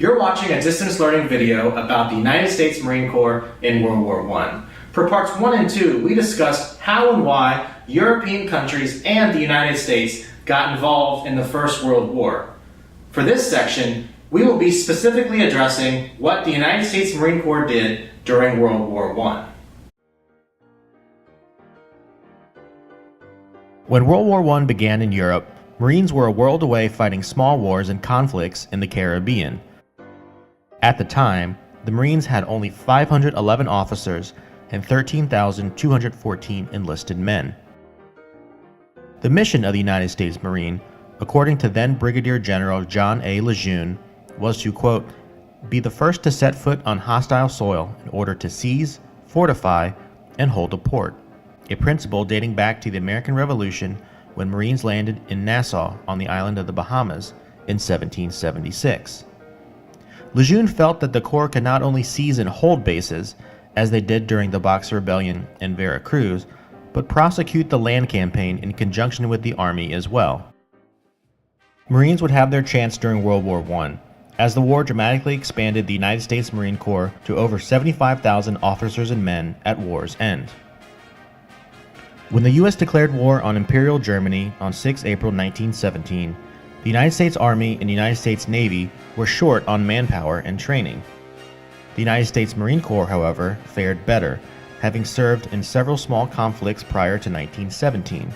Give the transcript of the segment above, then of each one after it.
You're watching a distance learning video about the United States Marine Corps in World War I. For parts 1 and 2, we discussed how and why European countries and the United States got involved in the First World War. For this section, we will be specifically addressing what the United States Marine Corps did during World War I. When World War I began in Europe, Marines were a world away fighting small wars and conflicts in the Caribbean. At the time, the Marines had only 511 officers and 13,214 enlisted men. The mission of the United States Marine, according to then Brigadier General John A. Lejeune, was to, quote, be the first to set foot on hostile soil in order to seize, fortify, and hold a port, a principle dating back to the American Revolution when Marines landed in Nassau on the island of the Bahamas in 1776. Lejeune felt that the Corps could not only seize and hold bases, as they did during the Boxer Rebellion in Veracruz, but prosecute the land campaign in conjunction with the Army as well. Marines would have their chance during World War I, as the war dramatically expanded the United States Marine Corps to over 75,000 officers and men at war's end. When the U.S. declared war on Imperial Germany on 6 April 1917, the United States Army and United States Navy were short on manpower and training. The United States Marine Corps, however, fared better, having served in several small conflicts prior to 1917.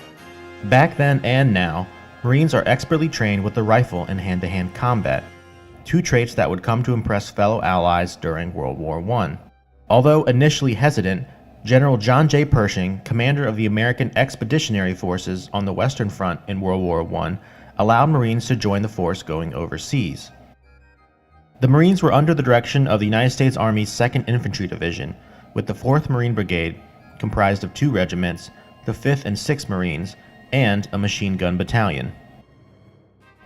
Back then and now, Marines are expertly trained with the rifle in hand-to-hand combat, two traits that would come to impress fellow allies during World War I. Although initially hesitant, General John J. Pershing, commander of the American Expeditionary Forces on the Western Front in World War I, allowed Marines to join the force going overseas. The Marines were under the direction of the United States Army's 2nd Infantry Division, with the 4th Marine Brigade, comprised of 2 regiments, the 5th and 6th Marines, and a machine gun battalion.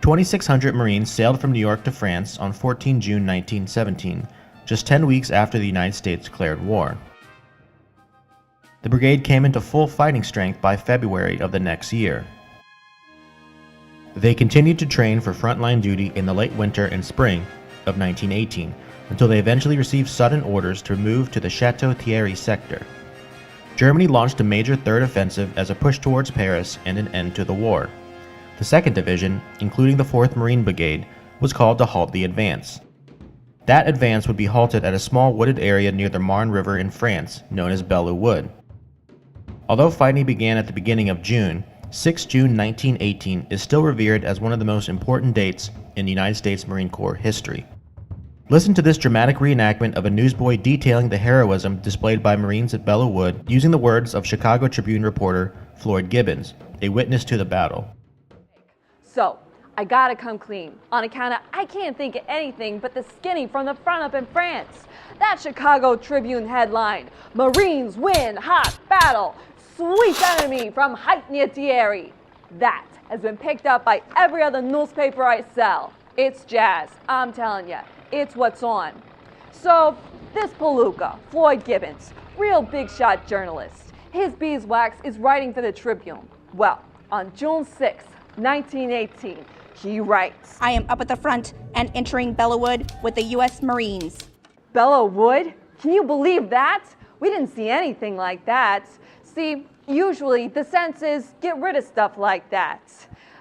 2,600 Marines sailed from New York to France on 14 June 1917, just 10 weeks after the United States declared war. The brigade came into full fighting strength by February of the next year. They continued to train for frontline duty in the late winter and spring of 1918, until they eventually received sudden orders to move to the Chateau Thierry sector. Germany launched a major third offensive as a push towards Paris and an end to the war. The 2nd Division, including the 4th Marine Brigade, was called to halt the advance. That advance would be halted at a small wooded area near the Marne River in France, known as Belleau Wood. Although fighting began at the beginning of June, 6 June 1918 is still revered as one of the most important dates in the United States Marine Corps history. Listen to this dramatic reenactment of a newsboy detailing the heroism displayed by Marines at Belleau Wood using the words of Chicago Tribune reporter Floyd Gibbons, a witness to the battle. So, I gotta come clean on account of I can't think of anything but the skinny from the front up in France. That Chicago Tribune headline, Marines win hot battle, sweep enemy from height near Thierry. That has been picked up by every other newspaper I sell. It's jazz, I'm telling you. It's what's on. So, this palooka, Floyd Gibbons, real big shot journalist, his beeswax is writing for the Tribune. Well, on June 6, 1918, he writes, I am up at the front and entering Belleau Wood with the U.S. Marines. Belleau Wood? Can you believe that? We didn't see anything like that. See, usually the sense is get rid of stuff like that.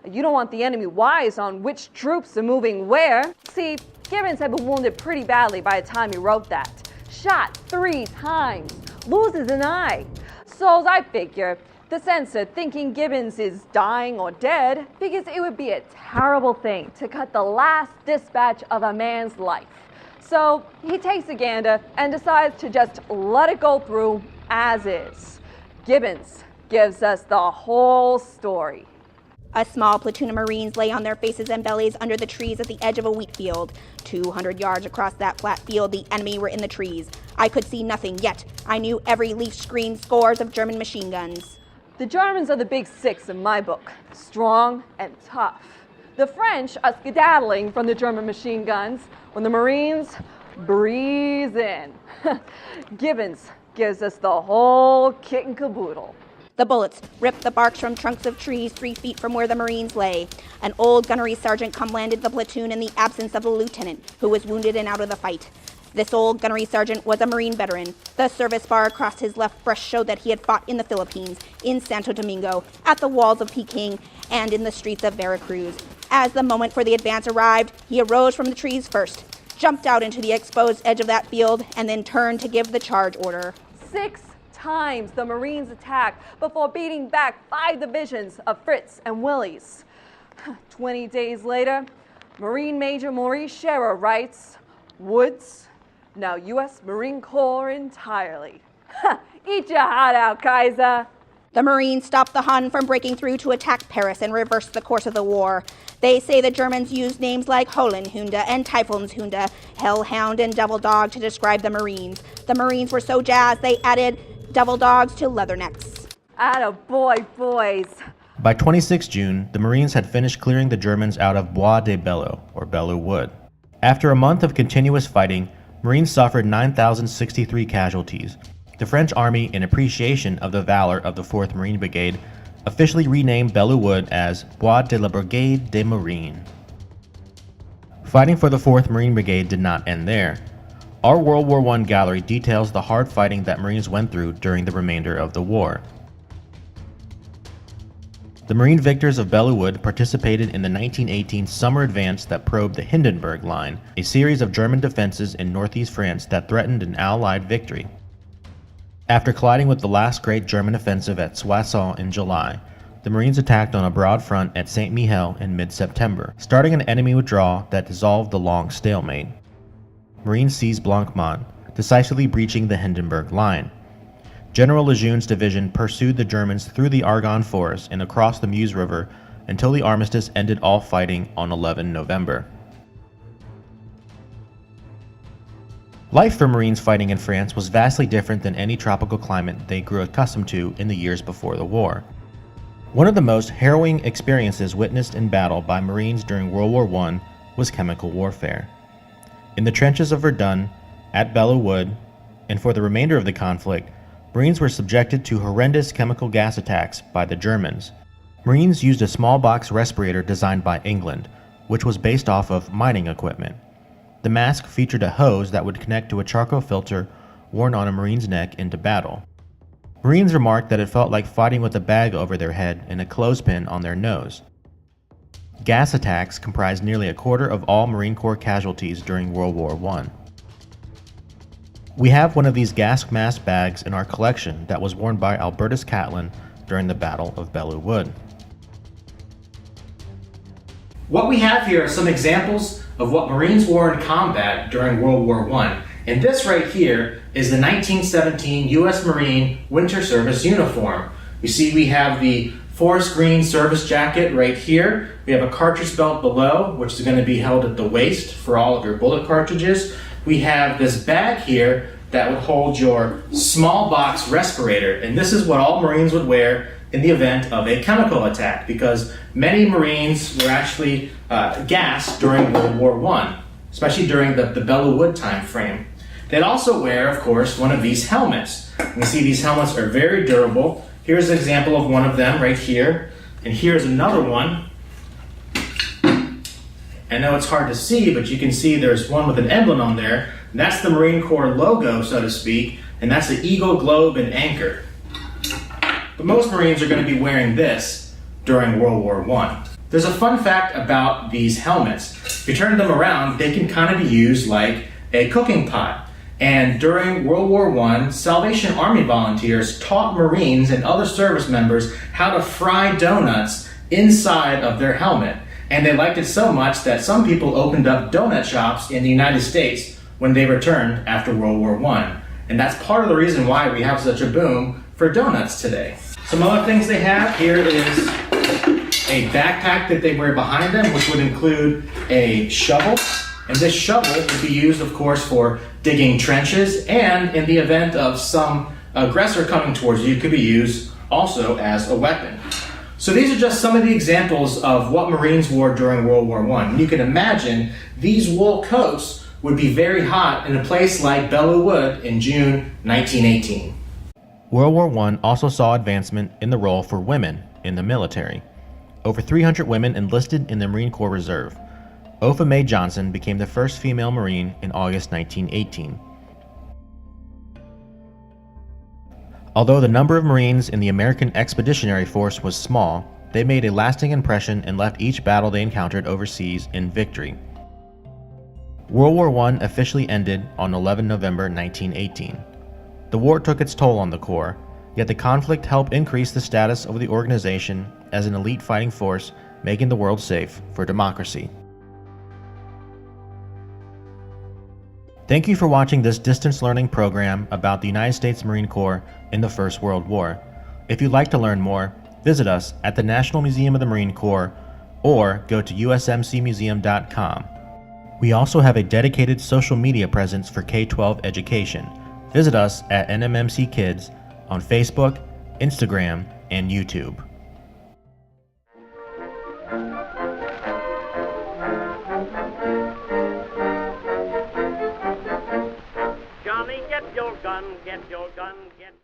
You don't want the enemy wise on which troops are moving where. See, Gibbons had been wounded pretty badly by the time he wrote that. Shot 3 times, loses an eye. So as I figure, the censor, thinking Gibbons is dying or dead, figures it would be a terrible thing to cut the last dispatch of a man's life. So he takes a gander and decides to just let it go through as is. Gibbons gives us the whole story. A small platoon of Marines lay on their faces and bellies under the trees at the edge of a wheat field. 200 yards across that flat field, the enemy were in the trees. I could see nothing, yet I knew every leaf screened scores of German machine guns. The Germans are the big 6 in my book, strong and tough. The French are skedaddling from the German machine guns when the Marines breeze in. Gibbons gives us the whole kit and caboodle. The bullets ripped the barks from trunks of trees 3 feet from where the Marines lay. An old gunnery sergeant commanded the platoon in the absence of a lieutenant who was wounded and out of the fight. This old gunnery sergeant was a Marine veteran. The service bar across his left breast showed that he had fought in the Philippines, in Santo Domingo, at the walls of Peking, and in the streets of Veracruz. As the moment for the advance arrived, he arose from the trees first, jumped out into the exposed edge of that field, and then turned to give the charge order. 6 times the Marines attacked before beating back 5 divisions of Fritz and Willie's. 20 days later, Marine Major Maurice Scherer writes, "Woods, now U.S. Marine Corps entirely." Eat your heart out, Kaiser. The Marines stopped the Hun from breaking through to attack Paris and reversed the course of the war. They say the Germans used names like Hohenhunde and Typhonshunde, Hellhound and Devil Dog to describe the Marines. The Marines were so jazzed they added Devil Dogs to leathernecks. Attaboy, boys. By 26 June, the Marines had finished clearing the Germans out of Bois de Belleau, or Belleau Wood. After a month of continuous fighting, Marines suffered 9,063 casualties. The French Army, in appreciation of the valor of the 4th Marine Brigade, officially renamed Belleau Wood as Bois de la Brigade des Marines. Fighting for the 4th Marine Brigade did not end there. Our World War I gallery details the hard fighting that Marines went through during the remainder of the war. The Marine victors of Belleau Wood participated in the 1918 summer advance that probed the Hindenburg Line, a series of German defenses in northeast France that threatened an Allied victory. After colliding with the last great German offensive at Soissons in July, the Marines attacked on a broad front at Saint-Mihiel in mid-September, starting an enemy withdrawal that dissolved the long stalemate. Marines seized Blancmont, decisively breaching the Hindenburg Line. General Lejeune's division pursued the Germans through the Argonne Forest and across the Meuse River until the armistice ended all fighting on 11 November. Life for Marines fighting in France was vastly different than any tropical climate they grew accustomed to in the years before the war. One of the most harrowing experiences witnessed in battle by Marines during World War I was chemical warfare. In the trenches of Verdun, at Belleau Wood, and for the remainder of the conflict, Marines were subjected to horrendous chemical gas attacks by the Germans. Marines used a small box respirator designed by England, which was based off of mining equipment. The mask featured a hose that would connect to a charcoal filter worn on a Marine's neck into battle. Marines remarked that it felt like fighting with a bag over their head and a clothespin on their nose. Gas attacks comprised nearly a quarter of all Marine Corps casualties during World War I. We have one of these gas mask bags in our collection that was worn by Albertus Catlin during the Battle of Belleau Wood. What we have here are some examples of what Marines wore in combat during World War I. And this right here is the 1917 U.S. Marine Winter Service uniform. You see we have the forest green service jacket right here. We have a cartridge belt below, which is going to be held at the waist for all of your bullet cartridges. We have this bag here that would hold your small box respirator, and this is what all Marines would wear in the event of a chemical attack, because many Marines were actually gassed during World War I, especially during the Belleau Wood time frame. They'd also wear, of course, one of these helmets. You can see these helmets are very durable. Here's an example of one of them right here, and here's another one. I know it's hard to see, but you can see there's one with an emblem on there. That's the Marine Corps logo, so to speak, and that's the eagle, globe, and anchor. But most Marines are going to be wearing this during World War I. There's a fun fact about these helmets. If you turn them around, they can kind of be used like a cooking pot. And during World War I, Salvation Army volunteers taught Marines and other service members how to fry donuts inside of their helmet. And they liked it so much that some people opened up donut shops in the United States when they returned after World War I. And that's part of the reason why we have such a boom for donuts today. Some other things they have here is a backpack that they wear behind them, which would include a shovel. And this shovel would be used, of course, for digging trenches, and in the event of some aggressor coming towards you, it could be used also as a weapon. So these are just some of the examples of what Marines wore during World War I. And you can imagine these wool coats would be very hot in a place like Belleau Wood in June 1918. World War I also saw advancement in the role for women in the military. Over 300 women enlisted in the Marine Corps Reserve. Opha May Johnson became the first female Marine in August 1918. Although the number of Marines in the American Expeditionary Force was small, they made a lasting impression and left each battle they encountered overseas in victory. World War I officially ended on 11 November 1918. The war took its toll on the Corps, yet the conflict helped increase the status of the organization as an elite fighting force, making the world safe for democracy. Thank you for watching this distance learning program about the United States Marine Corps in the First World War. If you'd like to learn more, visit us at the National Museum of the Marine Corps or go to usmcmuseum.com. We also have a dedicated social media presence for K-12 education. Visit us at NMMC Kids on Facebook, Instagram, and YouTube. Johnny, get your gun, get your gun, get